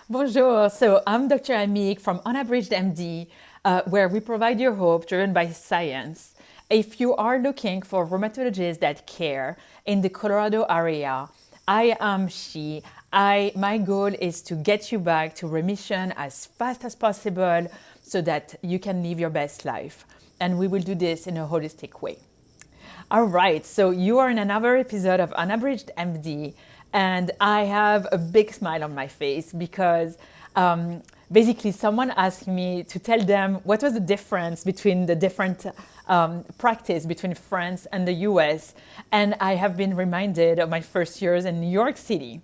Bonjour. So I'm Dr. Amigues from Unabridged MD, where we provide you hope driven by science. If you are looking for rheumatologists that care in the Colorado area, I am she. My goal is to get you back to remission as fast as possible so that you can live your best life. And we will do this in a holistic way. All right, so you are in another episode of Unabridged MD, and I have a big smile on my face because basically someone asked me to tell them what was the difference between the different practice between France and the US, and I have been reminded of my first years in New York City.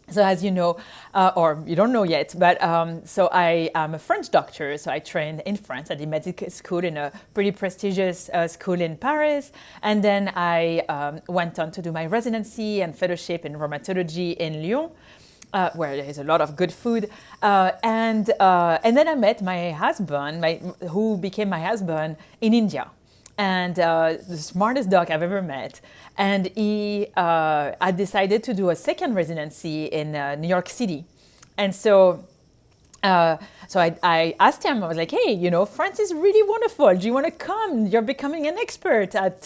So as you know, or you don't know yet, but so I am a French doctor. So I trained in France at the medical school in a pretty prestigious school in Paris. And then I went on to do my residency and fellowship in rheumatology in Lyon, where there is a lot of good food. And then I met my husband, who became my husband, in India. And the smartest doc I've ever met. And I decided to do a second residency in New York City. And so I asked him, I was like, hey, France is really wonderful. Do you want to come? You're becoming an expert at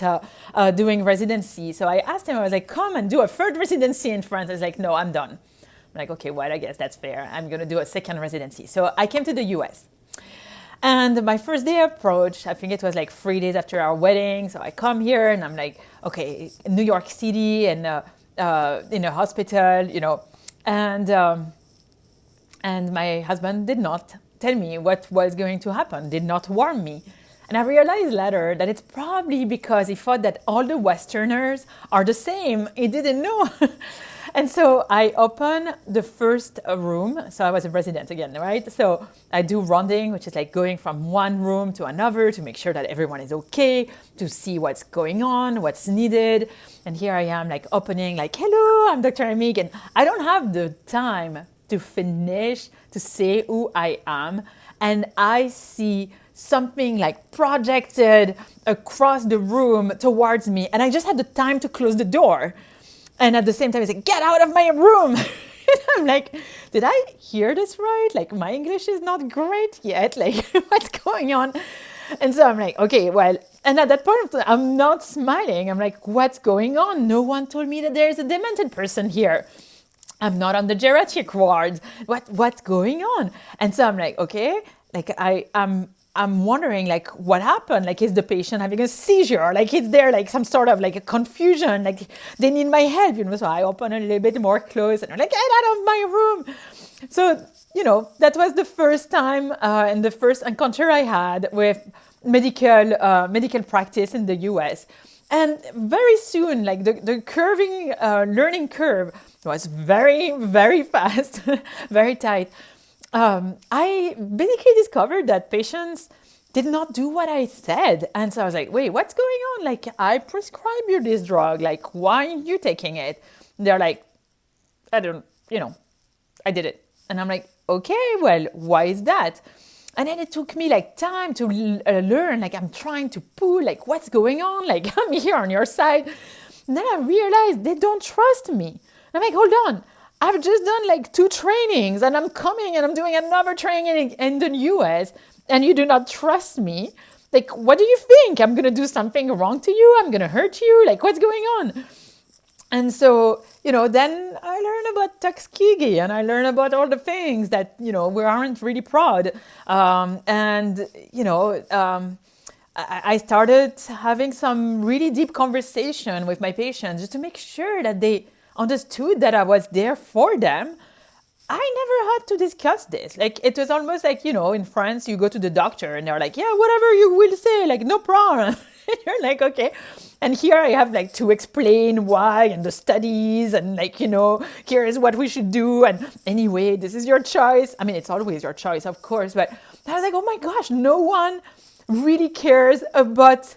doing residency. So I asked him, I was like, come and do a third residency in France. I was like, no, I'm done. I'm like, okay, well, I guess that's fair. I'm going to do a second residency. So I came to the US. And my first day approached, I think it was like 3 days after our wedding. So I come here and I'm like, okay, New York City and in a hospital, and my husband did not tell me what was going to happen, did not warn me. And I realized later that it's probably because he thought that all the Westerners are the same. He didn't know. And so I opened the first room. So I was a resident again, right? So I do rounding, which is like going from one room to another to make sure that everyone is okay, to see what's going on, what's needed. And here I am like opening like, hello, I'm Dr. Amigues. And I don't have the time to finish, to say who I am. And I see something like projected across the room towards me. And I just had the time to close the door. And at the same time, I said, get out of my room. And I'm like, did I hear this right? Like, my English is not great yet. Like, what's going on? And so I'm like, okay, well, and at that point, I'm not smiling. I'm like, what's going on? No one told me that there's a demented person here. I'm not on the geriatric ward. What's going on? And so I'm like, okay, like I'm wondering, like, what happened? Like, is the patient having a seizure? Like, is there like some sort of like a confusion? Like, they need my help, So I open a little bit more close and I'm like, get out of my room. So, that was the first time and the first encounter I had with medical practice in the US. And very soon, like the curving learning curve was very, very fast, very tight. I basically discovered that patients did not do what I said. And so I was like, wait, what's going on? Like, I prescribe you this drug. Like, why are you taking it? And they're like, I did it. And I'm like, okay, well, why is that? And then it took me like time to learn, like I'm trying to pull, like what's going on? Like I'm here on your side. And then I realized they don't trust me. I'm like, hold on. I've just done like 2 trainings and I'm coming and I'm doing another training in the US and you do not trust me. Like, what do you think? I'm going to do something wrong to you? I'm going to hurt you? Like, what's going on? And so, then I learned about Tuskegee and I learned about all the things that, we aren't really proud. I started having some really deep conversation with my patients just to make sure that they understood that I was there for them. I never had to discuss this. Like, it was almost like, in France, you go to the doctor and they're like, yeah, whatever you will say, like, no problem. And you're like, okay. And here I have like to explain why and the studies and like, here is what we should do. And anyway, this is your choice. I mean, it's always your choice, of course. But I was like, oh my gosh, no one really cares about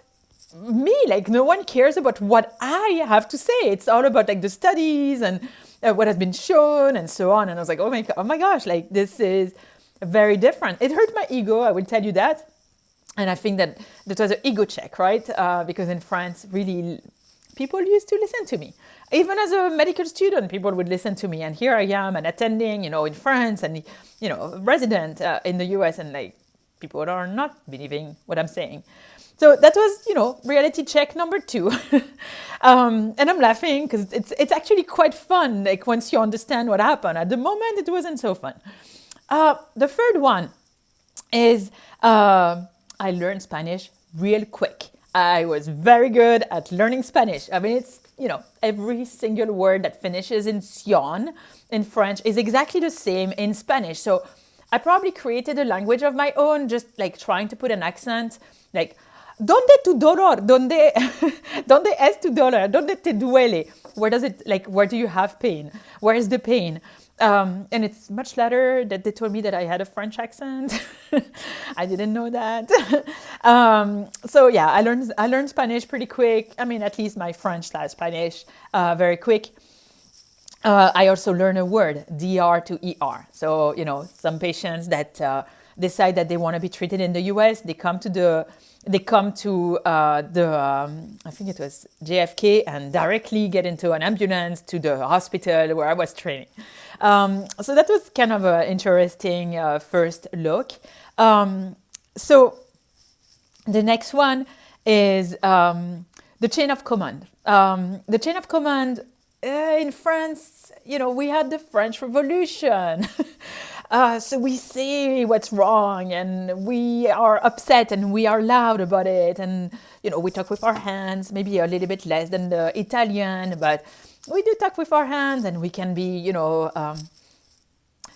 me. Like, no one cares about what I have to say. It's all about like the studies and what has been shown and so on. And I was like, oh my gosh, like this is very different. It hurt my ego, I will tell you that. And I think that was an ego check, right? Because in France, really, people used to listen to me. even as a medical student, people would listen to me, and here I am, and attending, in France, and resident in the US, and like people are not believing what I'm saying. So that was, reality check number 2. And I'm laughing because it's actually quite fun. Like once you understand what happened, at the moment it wasn't so fun. The third one is I learned Spanish real quick. I was very good at learning Spanish. I mean, it's, every single word that finishes in sion in French is exactly the same in Spanish. So I probably created a language of my own, just like trying to put an accent, like, ¿Dónde tu dolor? ¿Dónde, ¿Dónde es tu dolor? ¿Dónde te duele? Where do you have pain? Where is the pain? And it's much later that they told me that I had a French accent. I didn't know that. So yeah, I learned Spanish pretty quick. I mean, at least my French/Spanish very quick. I also learned a word, DR to ER. So, some patients that decide that they want to be treated in the US, they come to I think it was JFK, and directly get into an ambulance to the hospital where I was training. So that was kind of an interesting first look. So the next one is the chain of command. The chain of command in France, we had the French Revolution. So we say what's wrong, and we are upset, and we are loud about it, and we talk with our hands, maybe a little bit less than the Italian, but we do talk with our hands, and we can be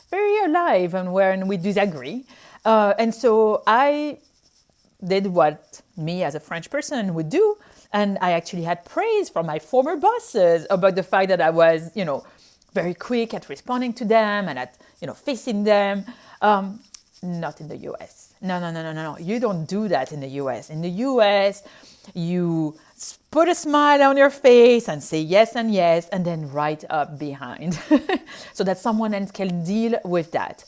very alive and when we disagree. And so I did what me as a French person would do, and I actually had praise from my former bosses about the fact that I was very quick at responding to them and at facing them. Not in the US. No. You don't do that in the US. In the US, you put a smile on your face and say yes and yes, and then right up behind so that someone else can deal with that.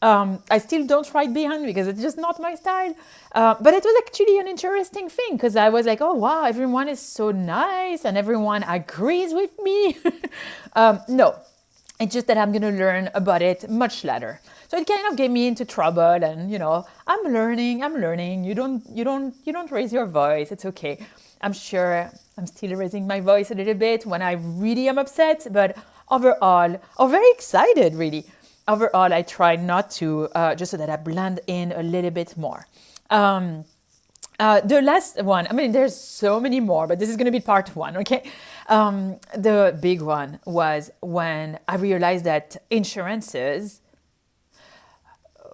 I still don't write behind because it's just not my style. But it was actually an interesting thing because I was like, oh, wow, everyone is so nice and everyone agrees with me. No, it's just that I'm going to learn about it much later. So it kind of gave me into trouble, and I'm learning. You don't raise your voice. It's okay. I'm sure I'm still raising my voice a little bit when I really am upset, but overall, or very excited really. Overall, I try not to, just so that I blend in a little bit more. The last one, I mean, there's so many more, but this is going to be part 1, okay? The big one was when I realized that insurances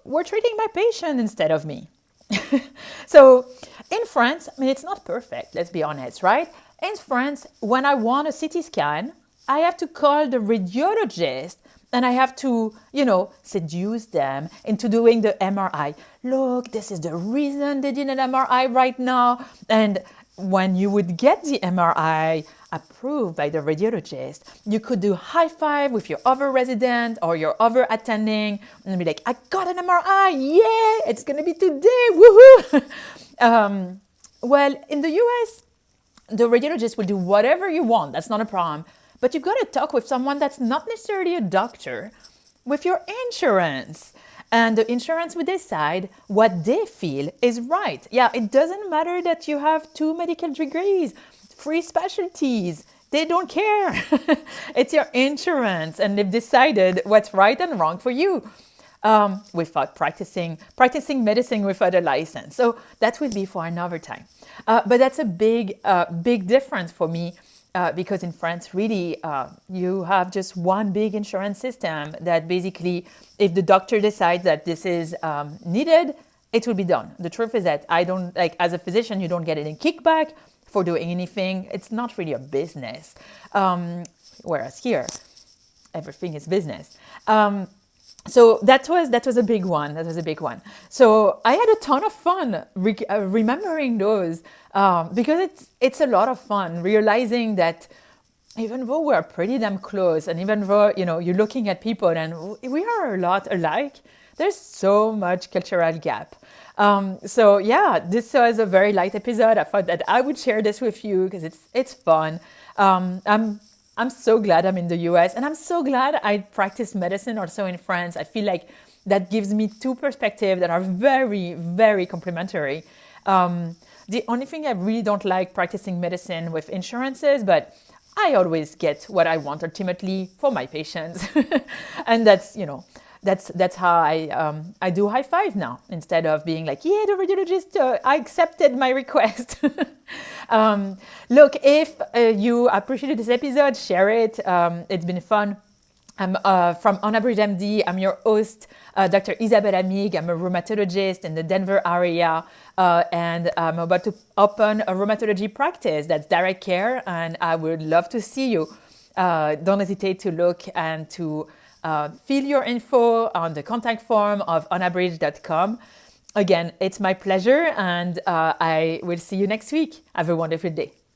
were treating my patient instead of me. So in France, I mean, it's not perfect, let's be honest, right? In France, when I want a CT scan, I have to call the radiologist and I have to, seduce them into doing the MRI. Look, this is the reason they did an MRI right now. And when you would get the MRI approved by the radiologist, you could do high five with your other resident or your other attending and be like, I got an MRI, yeah, it's going to be today, woohoo. Well, in the US, the radiologist will do whatever you want. That's not a problem. But you've got to talk with someone that's not necessarily a doctor, with your insurance. And the insurance will decide what they feel is right. Yeah, it doesn't matter that you have 2 medical degrees, 3 specialties. They don't care. It's your insurance, and they've decided what's right and wrong for you. Without practicing medicine without a license. So that will be for another time. But that's a big difference for me. Because in France, really, you have just one big insurance system that basically, if the doctor decides that this is needed, it will be done. The truth is that as a physician, you don't get any kickback for doing anything. It's not really a business. Whereas here, everything is business. So that was a big one. So I had a ton of fun remembering those because it's a lot of fun realizing that even though we're pretty damn close, and even though you're looking at people and we are a lot alike, there's so much cultural gap. So yeah, this was a very light episode. I thought that I would share this with you because it's fun. I'm I'm so glad I'm in the US, and I'm so glad I practice medicine also in France. I feel like that gives me two perspectives that are very, very complementary. The only thing I really don't like practicing medicine with insurances, but I always get what I want ultimately for my patients. And that's, that's how I do high five now, instead of being like, yeah, the radiologist, I accepted my request. Look, if you appreciated this episode, share it. It's been fun. I'm from Unabridged MD. I'm your host, Dr. Isabelle Amigues. I'm a rheumatologist in the Denver area, and I'm about to open a rheumatology practice that's direct care, and I would love to see you. Don't hesitate to look and to fill your info on the contact form of unabridged.com. Again, it's my pleasure, and I will see you next week. Have a wonderful day.